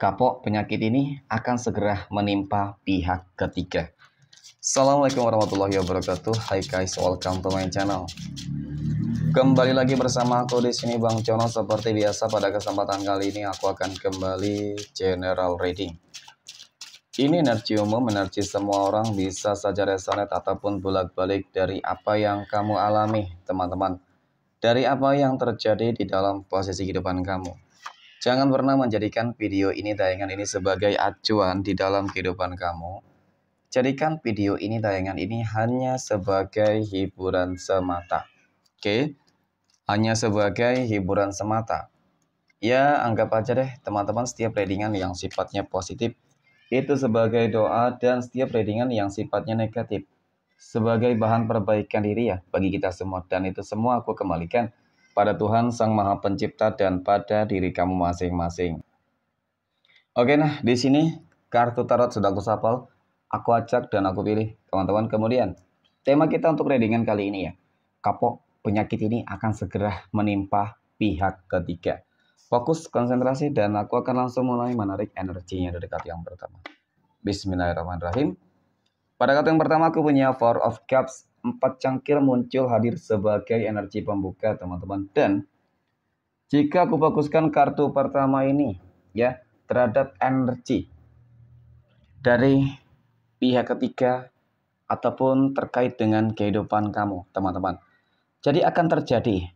Kapok penyakit ini akan segera menimpa pihak ketiga. Assalamualaikum warahmatullahi wabarakatuh. Hai guys, welcome to my channel. Kembali lagi bersama aku di sini Bang Cono. Seperti biasa pada kesempatan kali ini aku akan kembali general reading. Ini energi umum, energi semua orang, bisa saja resonate ataupun bolak-balik dari apa yang kamu alami, teman-teman. Dari apa yang terjadi di dalam posisi kehidupan kamu. Jangan pernah menjadikan video ini, tayangan ini sebagai acuan di dalam kehidupan kamu. Jadikan video ini, tayangan ini hanya sebagai hiburan semata. Oke? Hanya sebagai hiburan semata. Ya, anggap aja deh teman-teman setiap readingan yang sifatnya positif itu sebagai doa, dan setiap readingan yang sifatnya negatif sebagai bahan perbaikan diri ya bagi kita semua. Dan itu semua aku kembalikan pada Tuhan Sang Maha Pencipta dan pada diri kamu masing-masing. Oke, nah di sini kartu tarot sudah aku shuffle, aku acak dan aku pilih teman-teman. Kemudian tema kita untuk readingan kali ini ya, kapok penyakit ini akan segera menimpa pihak ketiga. Fokus, konsentrasi, dan aku akan langsung mulai menarik energinya dari kartu yang pertama. Bismillahirrahmanirrahim. Pada kartu yang pertama aku punya Four of Cups. 4 cangkir muncul hadir sebagai energi pembuka teman-teman. Dan jika aku fokuskan kartu pertama ini ya terhadap energi dari pihak ketiga ataupun terkait dengan kehidupan kamu teman-teman. Jadi akan terjadi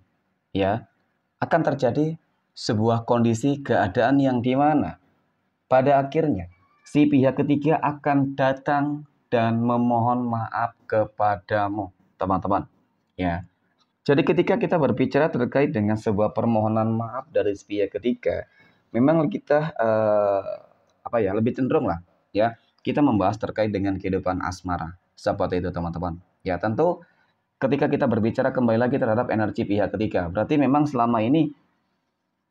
ya, akan terjadi sebuah kondisi keadaan yang dimana pada akhirnya si pihak ketiga akan datang dan memohon maaf kepadamu, teman-teman. Ya. Jadi ketika kita berbicara terkait dengan sebuah permohonan maaf dari pihak ketiga, memang kita lebih cenderung lah, ya. Kita membahas terkait dengan kehidupan asmara. Seperti itu, teman-teman. Ya, tentu ketika kita berbicara kembali lagi terhadap energi pihak ketiga, berarti memang selama ini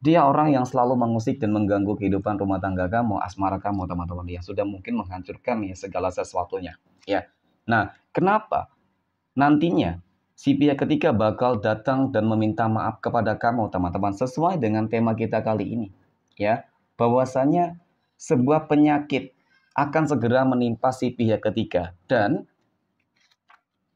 dia orang yang selalu mengusik dan mengganggu kehidupan rumah tangga kamu, asmara kamu, teman-teman. Ya, sudah mungkin menghancurkan ya segala sesuatunya. Ya. Nah, kenapa nantinya si pihak ketiga bakal datang dan meminta maaf kepada kamu, teman-teman, sesuai dengan tema kita kali ini. Ya, bahwasanya sebuah penyakit akan segera menimpa si pihak ketiga, dan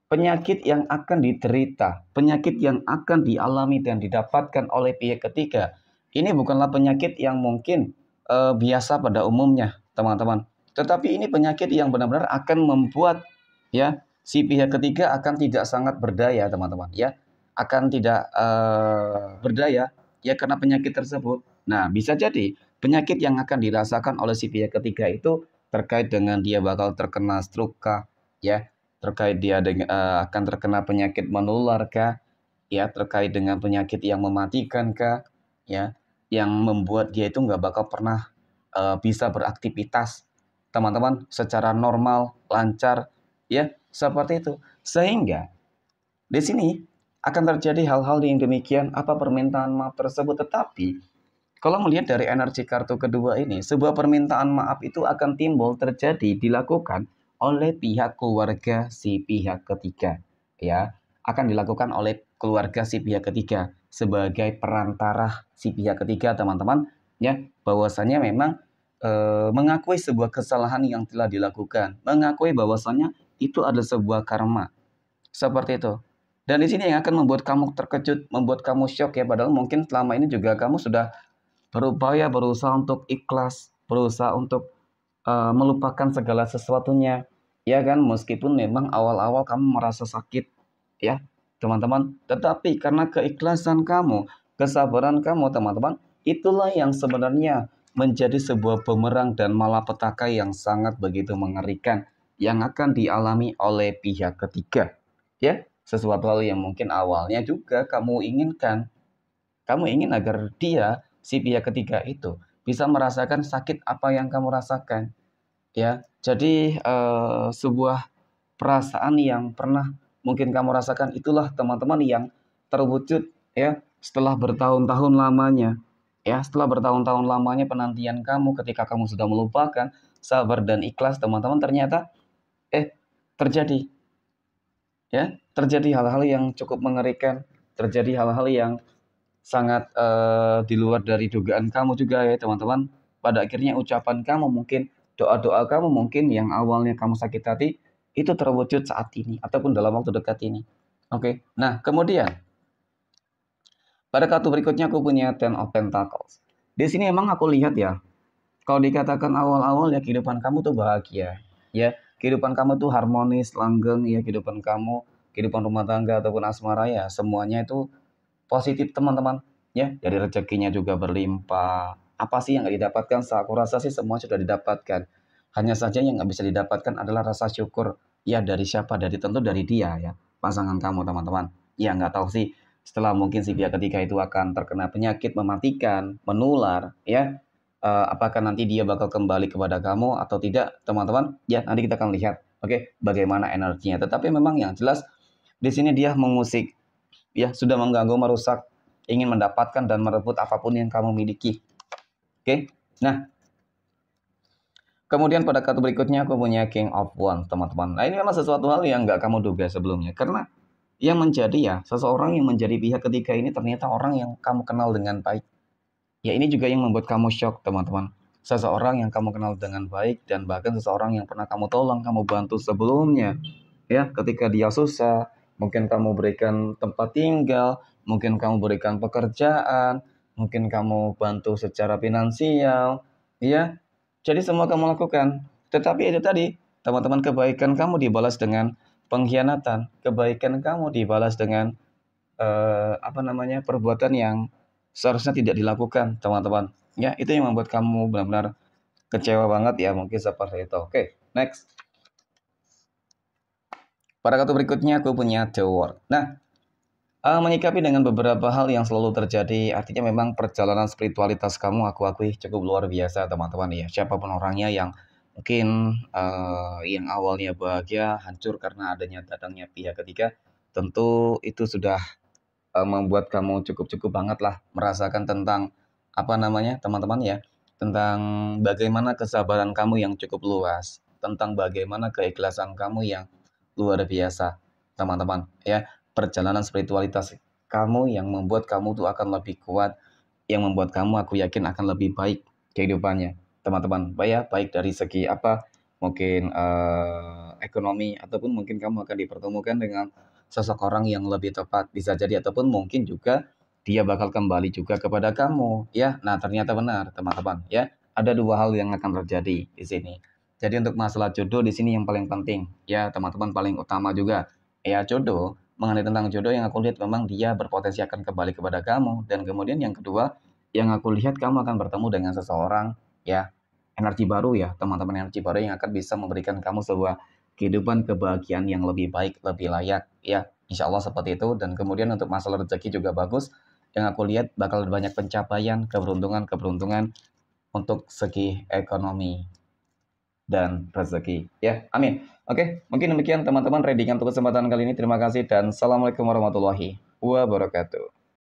penyakit yang akan diderita, penyakit yang akan dialami dan didapatkan oleh pihak ketiga, ini bukanlah penyakit yang mungkin biasa pada umumnya, teman-teman. Tetapi ini penyakit yang benar-benar akan membuat ya si pihak ketiga akan tidak sangat berdaya, teman-teman. Ya, akan tidak berdaya ya karena penyakit tersebut. Nah, bisa jadi penyakit yang akan dirasakan oleh si pihak ketiga itu terkait dengan dia bakal terkena stroke kah, ya, terkait dia dengan, akan terkena penyakit menular kah, ya, terkait dengan penyakit yang mematikan kah, ya, yang membuat dia itu nggak bakal pernah bisa beraktivitas, teman-teman, secara normal, lancar, ya, seperti itu. Sehingga di sini akan terjadi hal-hal yang demikian, apa permintaan maaf tersebut. Tetapi kalau melihat dari energi kartu kedua ini, sebuah permintaan maaf itu akan timbul, terjadi, dilakukan oleh pihak keluarga si pihak ketiga. Ya, akan dilakukan oleh keluarga si pihak ketiga sebagai perantara si pihak ketiga, teman-teman. Ya, bahwasanya memang mengakui sebuah kesalahan yang telah dilakukan, mengakui bahwasanya itu ada sebuah karma. Seperti itu. Dan di sini yang akan membuat kamu terkejut, membuat kamu shock ya, padahal mungkin selama ini juga kamu sudah berupaya, berusaha untuk ikhlas, berusaha untuk melupakan segala sesuatunya, ya kan, meskipun memang awal-awal kamu merasa sakit, ya teman-teman, tetapi karena keikhlasan kamu, kesabaran kamu, teman-teman, itulah yang sebenarnya menjadi sebuah bumerang dan malapetaka yang sangat begitu mengerikan yang akan dialami oleh pihak ketiga, ya, sesuatu hal yang mungkin awalnya juga kamu inginkan. Kamu ingin agar dia, si pihak ketiga itu, bisa merasakan sakit apa yang kamu rasakan. Ya, jadi sebuah perasaan yang pernah mungkin kamu rasakan, itulah teman-teman yang terwujud ya setelah bertahun-tahun lamanya. Ya, setelah bertahun-tahun lamanya penantian kamu, ketika kamu sudah melupakan, sabar dan ikhlas, teman-teman, ternyata terjadi. Ya, terjadi hal-hal yang cukup mengerikan, terjadi hal-hal yang sangat di luar dari dugaan kamu juga ya, teman-teman. pada akhirnya ucapan kamu mungkin, doa-doa kamu mungkin yang awalnya kamu sakit hati, itu terwujud saat ini, ataupun dalam waktu dekat ini. Oke, nah kemudian, pada kartu berikutnya aku punya Ten of Pentacles. Di sini emang aku lihat ya, kalau dikatakan awal-awal ya kehidupan kamu tuh bahagia, ya kehidupan kamu tuh harmonis, langgeng, ya kehidupan rumah tangga ataupun asmara ya semuanya itu positif teman-teman, ya dari rezekinya juga berlimpah. Apa sih yang nggak didapatkan? Aku rasa sih semua sudah didapatkan. Hanya saja yang nggak bisa didapatkan adalah rasa syukur. Ya dari siapa? Dari tentu dari dia ya, pasangan kamu teman-teman. Ya nggak tahu sih. Setelah mungkin si pihak ketiga itu akan terkena penyakit mematikan, menular, ya. Apakah nanti dia bakal kembali kepada kamu atau tidak, teman-teman? Ya nanti kita akan lihat. Oke, bagaimana energinya. Tetapi memang yang jelas di sini dia mengusik, ya sudah mengganggu, merusak, ingin mendapatkan dan merebut apapun yang kamu miliki. Oke, nah kemudian pada kartu berikutnya aku punya King of Wands teman-teman. Nah ini memang sesuatu hal yang nggak kamu duga sebelumnya, karena yang menjadi ya seseorang yang menjadi pihak ketiga ini ternyata orang yang kamu kenal dengan baik. Ya ini juga yang membuat kamu shock teman-teman. Seseorang yang kamu kenal dengan baik dan bahkan seseorang yang pernah kamu tolong, kamu bantu sebelumnya. Ya, ketika dia susah, mungkin kamu berikan tempat tinggal, mungkin kamu berikan pekerjaan, mungkin kamu bantu secara finansial, ya. Jadi semua kamu lakukan. Tetapi itu tadi, teman-teman, kebaikan kamu dibalas dengan pengkhianatan, kebaikan kamu dibalas dengan perbuatan yang seharusnya tidak dilakukan, teman-teman. Ya, itu yang membuat kamu benar-benar kecewa banget ya, mungkin seperti itu. Oke, next. Pada kartu berikutnya aku punya The World. Nah, menyikapi dengan beberapa hal yang selalu terjadi, artinya memang perjalanan spiritualitas kamu aku akui cukup luar biasa, teman-teman ya. Siapapun orangnya yang mungkin yang awalnya bahagia hancur karena adanya datangnya pihak ketiga, tentu itu sudah membuat kamu cukup-cukup banget lah merasakan tentang teman-teman ya, tentang bagaimana kesabaran kamu yang cukup luas, tentang bagaimana keikhlasan kamu yang luar biasa, teman-teman ya. Perjalanan spiritualitas kamu yang membuat kamu tuh akan lebih kuat, yang membuat kamu aku yakin akan lebih baik kehidupannya, teman-teman. Baik dari segi mungkin ekonomi, ataupun mungkin kamu akan dipertemukan dengan sosok orang yang lebih tepat, bisa jadi, ataupun mungkin juga dia bakal kembali juga kepada kamu ya. Nah ternyata benar teman-teman ya, ada dua hal yang akan terjadi di sini. Jadi untuk masalah jodoh di sini yang paling penting ya teman-teman, paling utama juga ya jodoh. Mengenai tentang jodoh yang aku lihat memang dia berpotensi akan kembali kepada kamu. Dan kemudian yang kedua yang aku lihat, kamu akan bertemu dengan seseorang ya, energi baru ya teman-teman, energi baru yang akan bisa memberikan kamu sebuah kehidupan kebahagiaan yang lebih baik, lebih layak ya. Insya Allah seperti itu. Dan kemudian untuk masalah rezeki juga bagus. Yang aku lihat bakal banyak pencapaian, keberuntungan untuk segi ekonomi dan rezeki ya. Amin. Oke, mungkin demikian teman-teman readingan untuk kesempatan kali ini. Terima kasih dan assalamualaikum warahmatullahi wabarakatuh.